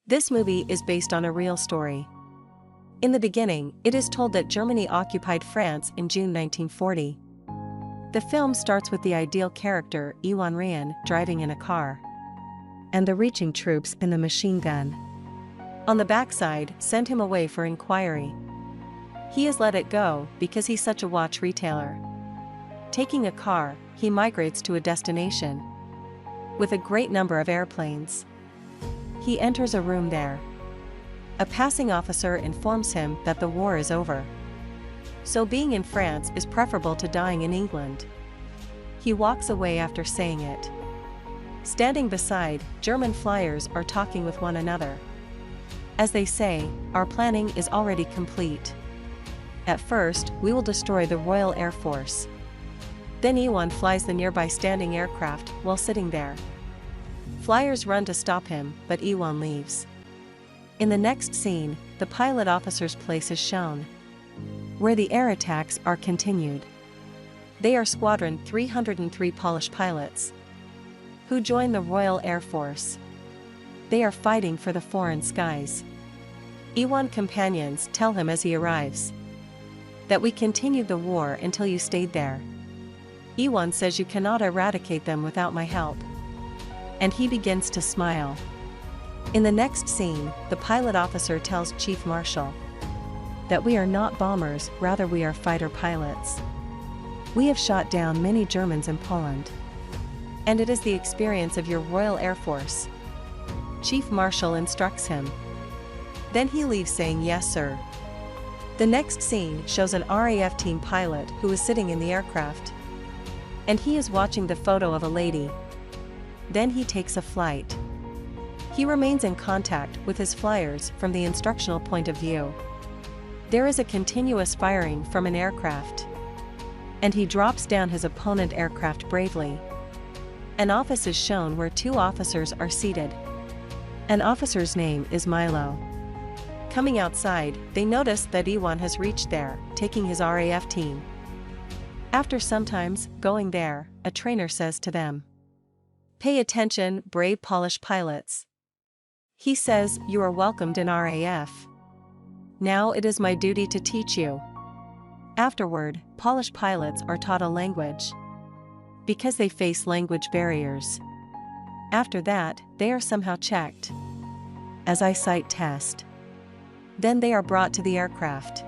This movie is based on a real story. In the beginning, it is told that Germany occupied France in June 1940. The film starts with the ideal character, Iwan Rheon, driving in a car, and the reaching troops in the machine gun on the backside send him away for inquiry. He is let it go because he's such a watch retailer. Taking a car, he migrates to a destination with a great number of airplanes. He enters a room there. A passing officer informs him that the war is over, so being in France is preferable to dying in England. He walks away after saying it. Standing beside, German flyers are talking with one another. As they say, our planning is already complete. At first, we will destroy the Royal Air Force. Then Iwan flies the nearby standing aircraft while sitting there. Flyers run to stop him, but Iwan leaves. In the next scene, the pilot officer's place is shown, where the air attacks are continued. They are Squadron 303 Polish pilots who join the Royal Air Force. They are fighting for the foreign skies. Iwan's companions tell him as he arrives that we continued the war until you stayed there. Iwan says you cannot eradicate them without my help. And he begins to smile. In the next scene, the pilot officer tells Chief Marshal that we are not bombers, rather we are fighter pilots. We have shot down many Germans in Poland. And it is the experience of your Royal Air Force. Chief Marshal instructs him. Then he leaves saying yes sir. The next scene shows an RAF team pilot who is sitting in the aircraft. And he is watching the photo of a lady. Then he takes a flight. He remains in contact with his flyers from the instructional point of view. There is a continuous firing from an aircraft. And he drops down his opponent aircraft bravely. An office is shown where two officers are seated. An officer's name is Milo. Coming outside, they notice that Iwan has reached there, taking his RAF team. After sometimes going there, a trainer says to them, "Pay attention, brave Polish pilots." He says, "You are welcomed in RAF. Now it is my duty to teach you." Afterward, Polish pilots are taught a language because they face language barriers. After that, they are somehow checked as eyesight test. Then they are brought to the aircraft.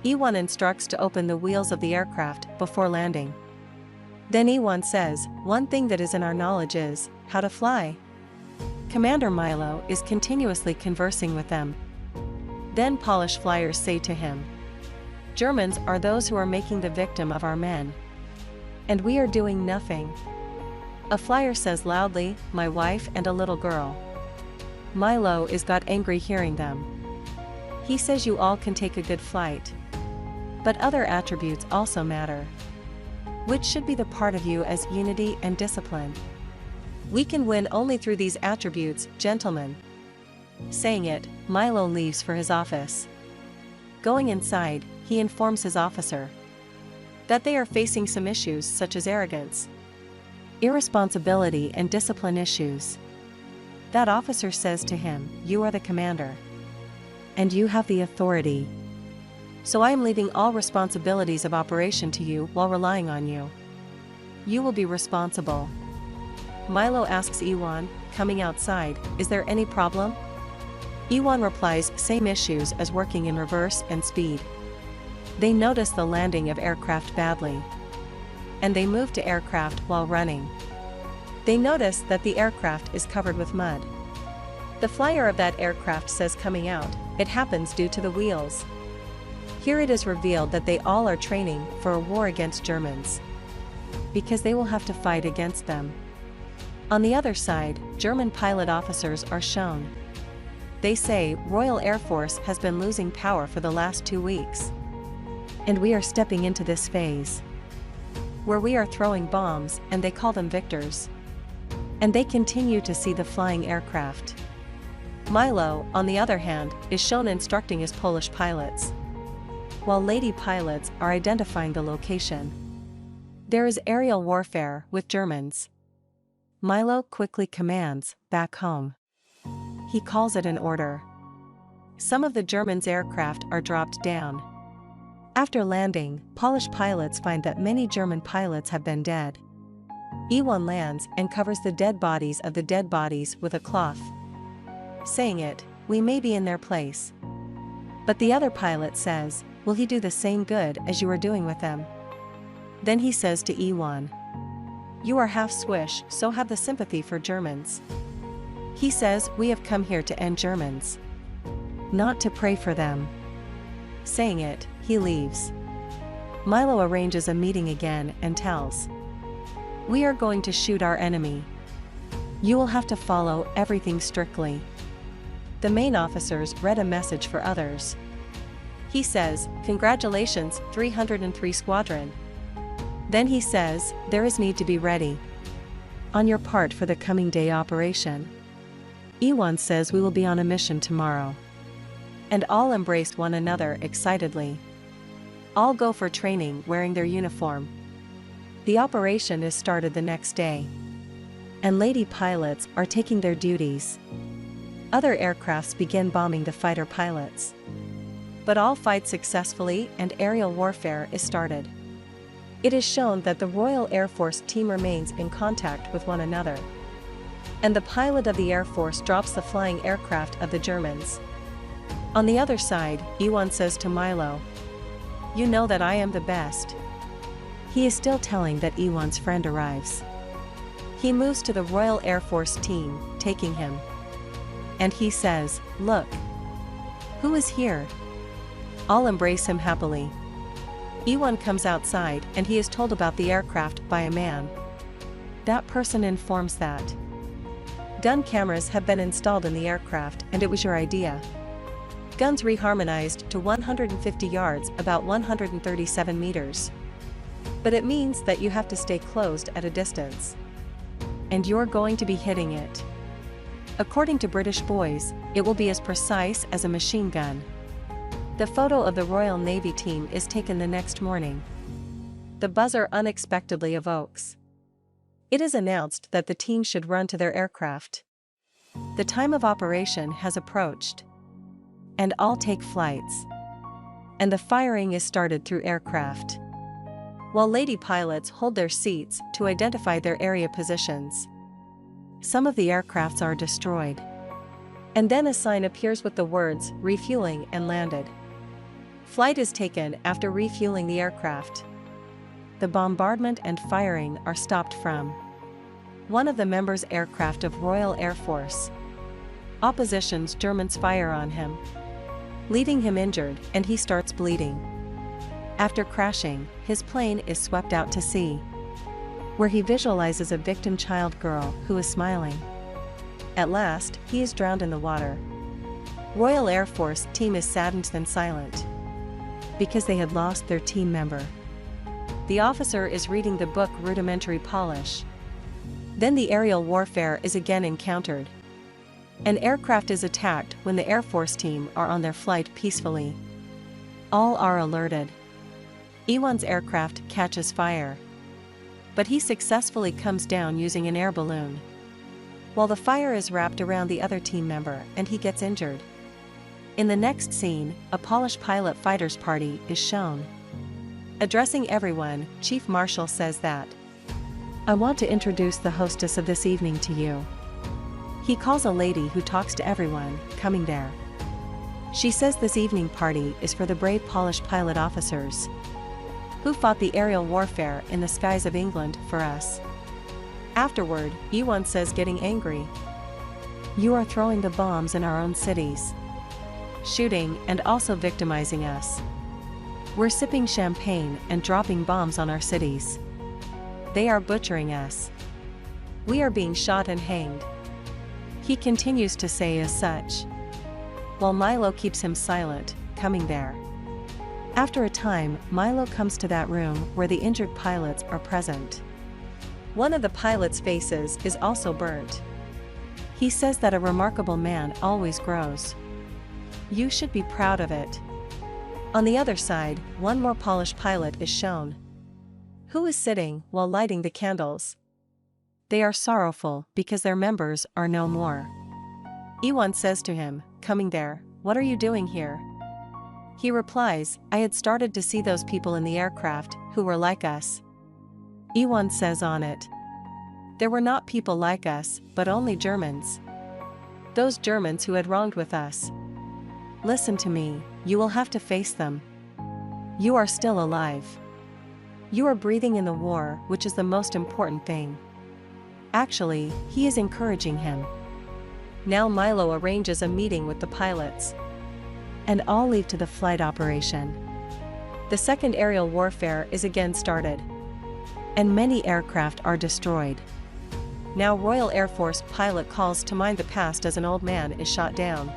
Iwan instructs to open the wheels of the aircraft before landing. Then Iwan says, "One thing that is in our knowledge is how to fly." Commander Milo is continuously conversing with them. Then Polish flyers say to him, "Germans are those who are making the victim of our men. And we are doing nothing." A flyer says loudly, "My wife and a little girl." Milo is got angry hearing them. He says you all can take a good flight. But other attributes also matter. Which should be the part of you as unity and discipline. We can win only through these attributes, gentlemen. Saying it, Milo leaves for his office. Going inside, he informs his officer that they are facing some issues such as arrogance, irresponsibility and discipline issues. That officer says to him, "You are the commander. And you have the authority. So I am leaving all responsibilities of operation to you while relying on you. You will be responsible." Milo asks Iwan, coming outside, "Is there any problem?" Iwan replies, "Same issues as working in reverse and speed." They notice the landing of aircraft badly. And they move to aircraft while running. They notice that the aircraft is covered with mud. The flyer of that aircraft says coming out, "It happens due to the wheels." Here it is revealed that they all are training for a war against Germans, because they will have to fight against them. On the other side, German pilot officers are shown. They say, "Royal Air Force has been losing power for the last 2 weeks. And we are stepping into this phase where we are throwing bombs, and they call them victors." And they continue to see the flying aircraft. Milo, on the other hand, is shown instructing his Polish pilots, while lady pilots are identifying the location. There is aerial warfare with Germans. Milo quickly commands, "Back home." he calls it an order. Some of the Germans' aircraft are dropped down. After landing, Polish pilots find that many German pilots have been dead. Iwan lands and covers the dead bodies with a cloth, saying it, "We may be in their place." But the other pilot says, "Will he do the same good as you are doing with them?" Then he says to Iwan, "You are half Swiss, so have the sympathy for Germans." He says, "We have come here to end Germans, not to pray for them." Saying it, he leaves. Milo arranges a meeting again and tells, "We are going to shoot our enemy. You will have to follow everything strictly." The main officers read a message for others. He says, "Congratulations, 303 Squadron." Then he says, "There is need to be ready on your part for the coming day operation." Iwan says, "We will be on a mission tomorrow." And all embraced one another excitedly. All go for training wearing their uniform. The operation is started the next day. And lady pilots are taking their duties. Other aircrafts begin bombing the fighter pilots. But all fight successfully and aerial warfare is started. It is shown that the Royal Air Force team remains in contact with one another. And the pilot of the Air Force drops the flying aircraft of the Germans. On the other side, Iwan says to Milo, "You know that I am the best." He is still telling that Iwan's friend arrives. He moves to the Royal Air Force team, taking him. And he says, "Look. Who is here?" All embrace him happily. Iwan comes outside and he is told about the aircraft by a man. That person informs that gun cameras have been installed in the aircraft and it was your idea. Guns reharmonized to 150 yards, about 137 meters. But it means that you have to stay closed at a distance. And you're going to be hitting it. According to British boys, it will be as precise as a machine gun. The photo of the Royal Navy team is taken the next morning. The buzzer unexpectedly evokes. It is announced that the team should run to their aircraft. The time of operation has approached. And all take flights. And the firing is started through aircraft. While lady pilots hold their seats to identify their area positions. Some of the aircrafts are destroyed. And then a sign appears with the words, "Refueling and landed." Flight is taken after refueling the aircraft. The bombardment and firing are stopped from one of the members' aircraft of Royal Air Force. Opposition's Germans fire on him, leaving him injured, and he starts bleeding. After crashing, his plane is swept out to sea, where he visualizes a victim child girl who is smiling. At last, he is drowned in the water. Royal Air Force team is saddened and silent, because they had lost their team member. The officer is reading the book Rudimentary Polish. Then the aerial warfare is again encountered. An aircraft is attacked when the Air Force team are on their flight peacefully. All are alerted. Iwan's aircraft catches fire. But he successfully comes down using an air balloon. While the fire is wrapped around the other team member and he gets injured. In the next scene, a Polish pilot fighter's party is shown. Addressing everyone, Chief Marshal says that, "I want to introduce the hostess of this evening to you." He calls a lady who talks to everyone coming there. She says this evening party is for the brave Polish pilot officers who fought the aerial warfare in the skies of England for us. Afterward, Iwan says, getting angry, "You are throwing the bombs in our own cities, shooting and also victimizing us. We're sipping champagne and dropping bombs on our cities. They are butchering us. We are being shot and hanged." He continues to say as such, while Milo keeps him silent, coming there. After a time, Milo comes to that room where the injured pilots are present. One of the pilots' faces is also burnt. He says that a remarkable man always grows. You should be proud of it. On the other side, one more Polish pilot is shown, who is sitting while lighting the candles. They are sorrowful because their members are no more. Iwan says to him, "Coming there, what are you doing here?" He replies, "I had started to see those people in the aircraft, who were like us." Iwan says on it, "There were not people like us, but only Germans. Those Germans who had wronged with us. Listen to me, you will have to face them. You are still alive. You are breathing in the war, which is the most important thing." Actually, he is encouraging him. Now Milo arranges a meeting with the pilots, and all leave to the flight operation. The second aerial warfare is again started, and many aircraft are destroyed. Now Royal Air Force pilot calls to mind the past as an old man is shot down.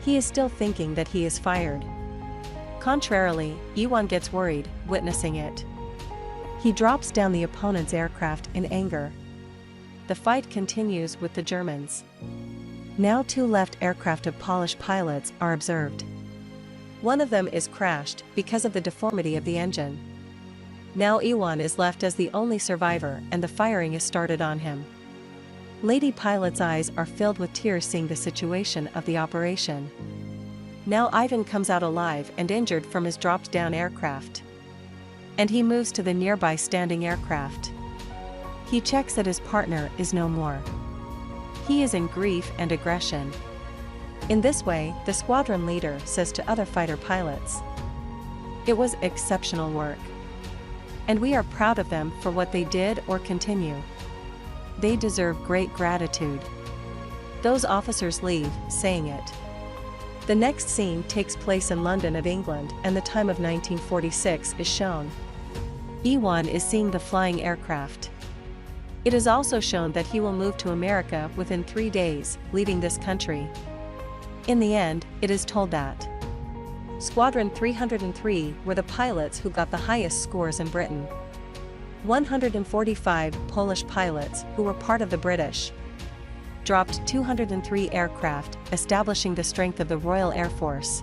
He is still thinking that he is fired. Contrarily, Iwan gets worried, witnessing it. He drops down the opponent's aircraft in anger. The fight continues with the Germans. Now two left aircraft of Polish pilots are observed. One of them is crashed because of the deformity of the engine. Now Iwan is left as the only survivor and the firing is started on him. Lady pilot's eyes are filled with tears seeing the situation of the operation. Now Ivan comes out alive and injured from his dropped down aircraft, and he moves to the nearby standing aircraft. He checks that his partner is no more. He is in grief and aggression. In this way, the squadron leader says to other fighter pilots, "It was exceptional work, and we are proud of them for what they did or continue. They deserve great gratitude." Those officers leave, saying it. The next scene takes place in London of England and the time of 1946 is shown. Iwan is seeing the flying aircraft. It is also shown that he will move to America within 3 days, leaving this country. In the end, it is told that Squadron 303 were the pilots who got the highest scores in Britain. 145 Polish pilots, who were part of the British, dropped 203 aircraft, establishing the strength of the Royal Air Force.